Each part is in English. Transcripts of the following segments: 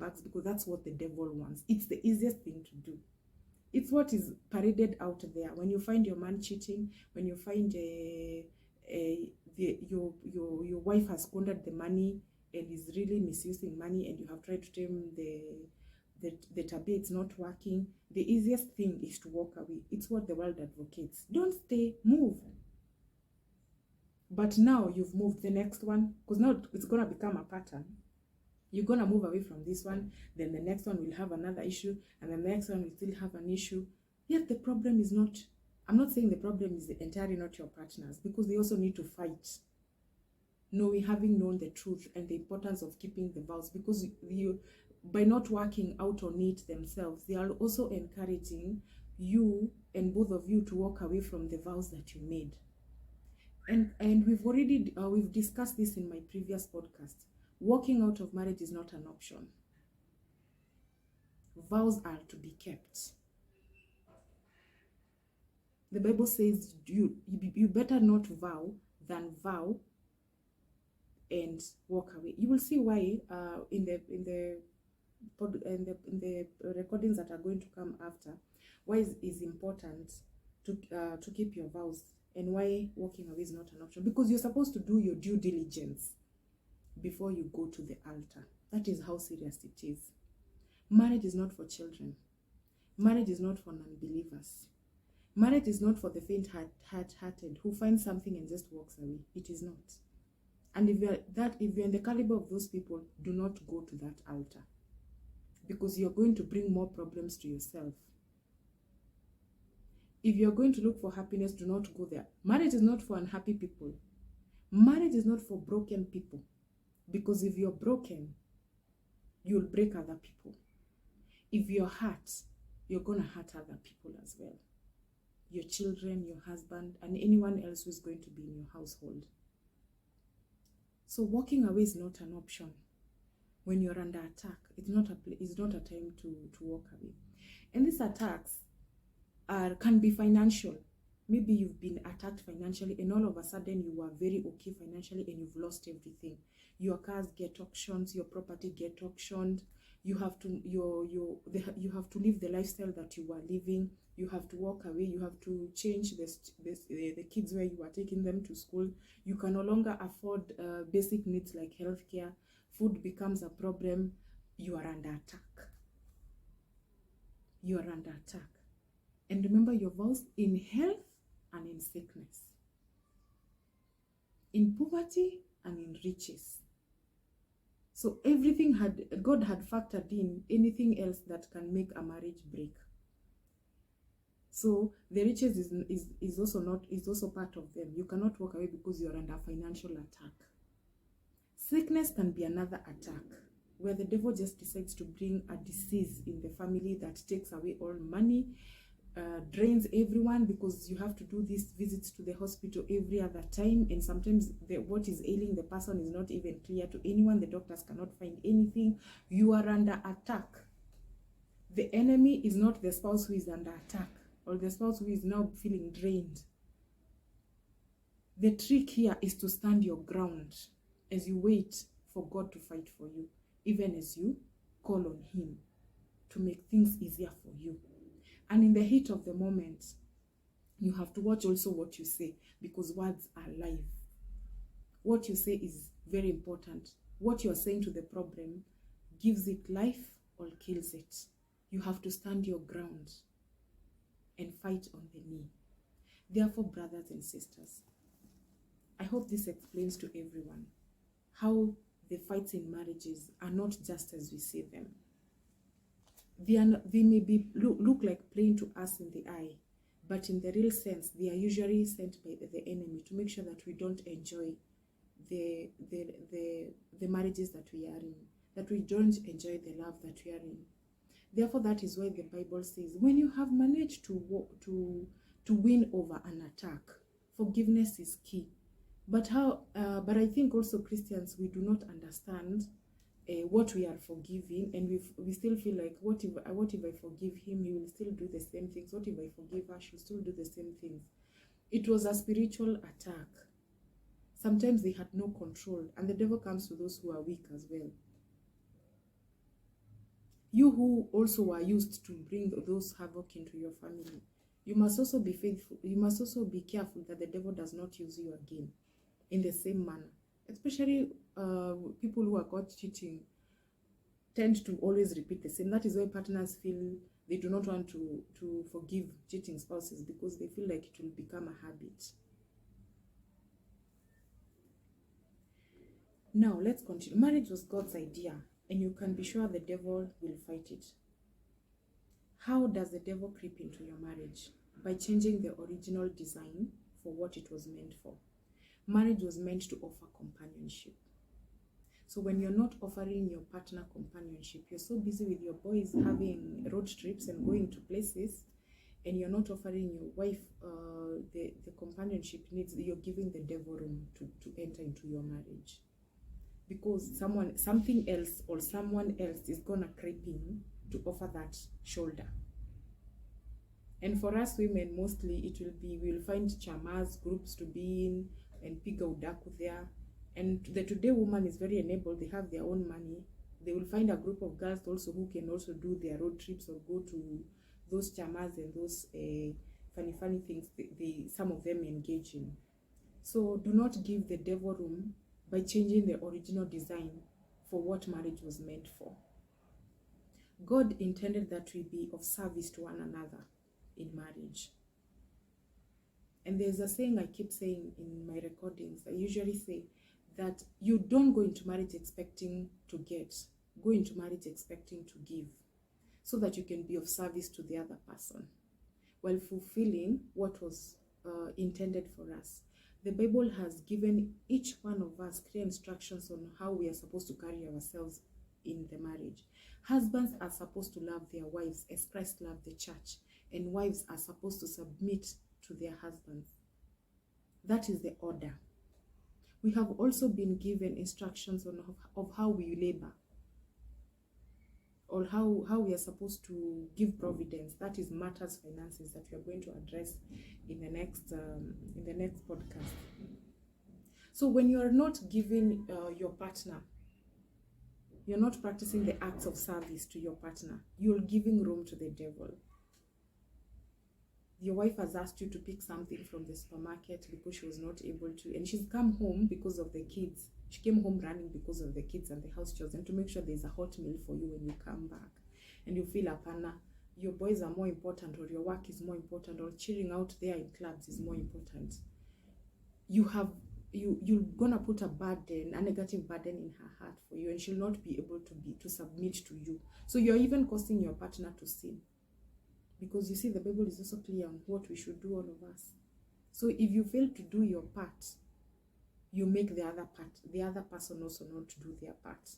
backs because that's what the devil wants. It's the easiest thing to do. It's what is paraded out there. When you find your man cheating, when you find your wife has squandered the money and is really misusing money, and you have tried to tell him the tabia, it's not working, the easiest thing is to walk away. It's what the world advocates. Don't stay, move. But now you've moved, the next one, because now it's going to become a pattern. You're going to move away from this one, then the next one will have another issue, and the next one will still have an issue. Yet the problem is not, I'm not saying the problem is entirely not your partners, because they also need to fight. Knowing, having known the truth and the importance of keeping the vows, because you, by not working out on it themselves, they are also encouraging you and both of you to walk away from the vows that you made. And we've already we've discussed this in my previous podcast. Walking out of marriage is not an option. Vows are to be kept. The Bible says you better not vow than vow and walk away. You will see why in the recordings that are going to come after, why it is important to keep your vows and why walking away is not an option. Because you're supposed to do your due diligence before you go to the altar. That is how serious it is. Marriage is not for children. Marriage is not for non-believers. Marriage is not for the faint-hearted who finds something and just walks away. It is not. And if you're in the caliber of those people, do not go to that altar, because you're going to bring more problems to yourself. If you're going to look for happiness, do not go there. Marriage is not for unhappy people. Marriage is not for broken people. Because if you're broken, you'll break other people. If you're hurt, you're going to hurt other people as well. Your children, your husband, and anyone else who's going to be in your household. So walking away is not an option. When you're under attack, it's not a time to walk away. And these attacks can be financial. Maybe you've been attacked financially and all of a sudden you were very okay financially and you've lost everything. Your cars get auctioned, your property get auctioned. You have to you have to live the lifestyle that you were living. You have to walk away. You have to change the kids where you are taking them to school. You can no longer afford basic needs like healthcare. Food becomes a problem. You are under attack. You are under attack. And remember your vows in health and in sickness, in poverty and in riches. So everything God had factored in anything else that can make a marriage break. So the riches is also part of them. You cannot walk away because you are under financial attack. Sickness can be another attack, where the devil just decides to bring a disease in the family that takes away all money, drains everyone, because you have to do these visits to the hospital every other time, and sometimes what is ailing the person is not even clear to anyone. The doctors cannot find anything. You are under attack. The enemy is not the spouse who is under attack or the spouse who is now feeling drained. The trick here is to stand your ground as you wait for God to fight for you, even as you call on him to make things easier for you. And in the heat of the moment, you have to watch also what you say, because words are live. What you say is very important. What you're saying to the problem gives it life or kills it. You have to stand your ground and fight on the knee. Therefore, brothers and sisters, I hope this explains to everyone how the fights in marriages are not just as we see them. They may look like playing to us in the eye, but in the real sense, they are usually sent by the enemy to make sure that we don't enjoy the marriages that we are in, that we don't enjoy the love that we are in. Therefore, that is why the Bible says, when you have managed to win over an attack, forgiveness is key. But I think also Christians, we do not understand what we are forgiving, and we still feel like, what if I forgive him, he will still do the same things. What if I forgive her, she'll still do the same things. It was a spiritual attack. Sometimes they had no control, and the devil comes to those who are weak as well. You who also are used to bring those havoc into your family, you must also be faithful. You must also be careful that the devil does not use you again in the same manner. Especially people who are caught cheating tend to always repeat the same. That is why partners feel they do not want to forgive cheating spouses, because they feel like it will become a habit. Now, let's continue. Marriage was God's idea, and you can be sure the devil will fight it. How does the devil creep into your marriage? By changing the original design for what it was meant for. Marriage was meant to offer companionship. So when you're not offering your partner companionship, you're so busy with your boys having road trips and going to places, and you're not offering your wife the companionship needs, you're giving the devil room to enter into your marriage. Because something else or someone else is gonna creep in to offer that shoulder. And for us women, mostly it will be, we'll find chamas, groups to be in, and piga udaku there. And the today woman is very enabled, they have their own money. They will find a group of girls also who can also do their road trips or go to those chamas and those funny things some of them engage in. So do not give the devil room by changing the original design for what marriage was meant for. God intended that we be of service to one another in marriage. And there's a saying I keep saying in my recordings. I usually say that you don't go into marriage expecting to get. Go into marriage expecting to give, so that you can be of service to the other person while fulfilling what was intended for us. The Bible has given each one of us clear instructions on how we are supposed to carry ourselves in the marriage. Husbands are supposed to love their wives as Christ loved the church, and wives are supposed to submit to their husbands. That is the order. We have also been given instructions of how we labor, or how we are supposed to give providence. That is matters finances that we are going to address in the next podcast. So when you are not giving your partner, you're not practicing the acts of service to your partner, you're giving room to the devil. Your wife has asked you to pick something from the supermarket because she was not able to, and she's come home because of the kids. She came home running because of the kids and the house chores, and to make sure there's a hot meal for you when you come back. And you feel apana, your boys are more important, or your work is more important, or chilling out there in clubs is more important. You're gonna put a negative burden in her heart for you, and she'll not be able to submit to you. So you're even causing your partner to sin. Because you see, the Bible is also clear on what we should do, all of us. So if you fail to do your part, you make the other person also not to do their part.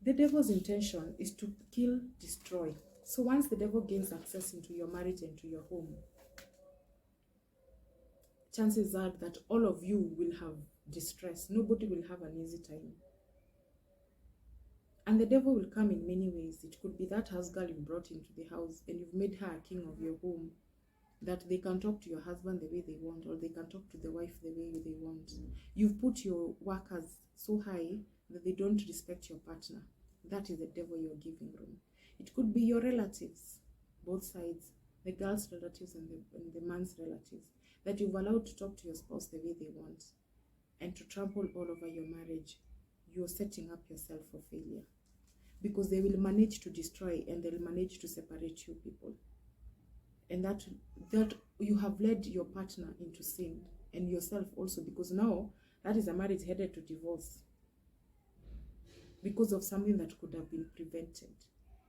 The devil's intention is to kill, destroy. So once the devil gains access into your marriage and to your home, chances are that all of you will have distress. Nobody will have an easy time. And the devil will come in many ways. It could be that house girl you brought into the house and you've made her a king of your home, that they can talk to your husband the way they want, or they can talk to the wife the way they want. You've put your workers so high that they don't respect your partner. That is the devil you're giving room. It could be your relatives, both sides, the girl's relatives and the man's relatives, that you've allowed to talk to your spouse the way they want and to trample all over your marriage. You're setting up yourself for failure, because they will manage to destroy and they'll manage to separate you people. And that you have led your partner into sin, and yourself also, because now that is a marriage headed to divorce because of something that could have been prevented.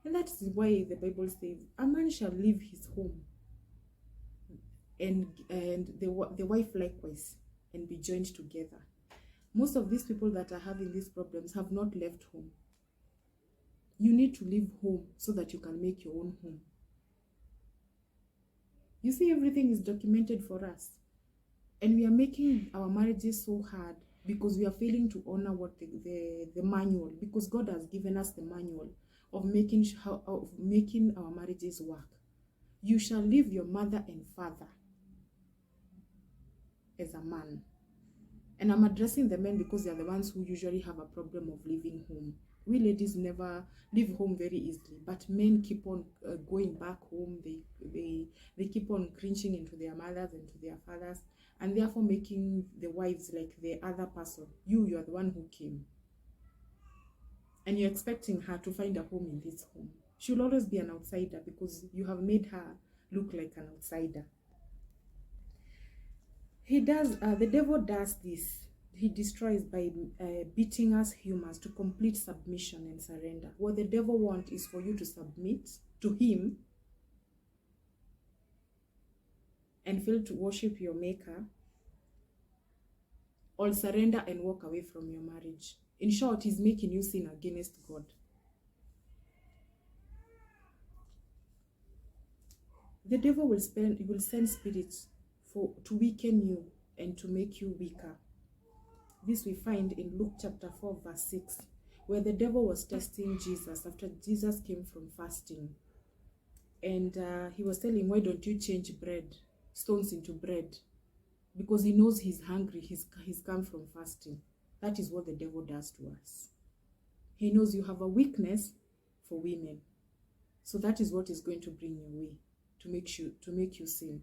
And that is why the Bible says a man shall leave his home and the wife likewise, and be joined together. Most of these people that are having these problems have not left home. You need to leave home so that you can make your own home. You see, everything is documented for us. And we are making our marriages so hard because we are failing to honor what the manual, because God has given us the manual of making our marriages work. You shall leave your mother and father as a man. And I'm addressing the men because they are the ones who usually have a problem of leaving home. We ladies never leave home very easily, but men keep on going back home. They keep on cringing into their mothers and to their fathers, and therefore making the wives like the other person. You are the one who came, and you're expecting her to find a home in this home. She'll always be an outsider because you have made her look like an outsider. The devil does this. He destroys by beating us humans to complete submission and surrender. What the devil wants is for you to submit to him and fail to worship your maker, or surrender and walk away from your marriage. In short, he's making you sin against God. The devil will send spirits to weaken you and to make you weaker. This we find in Luke chapter 4 verse 6, where the devil was testing Jesus after Jesus came from fasting. And he was telling, why don't you change stones into bread? Because he knows he's hungry, he's come from fasting. That is what the devil does to us. He knows you have a weakness for women. So that is what is going to bring your way, to make you sin.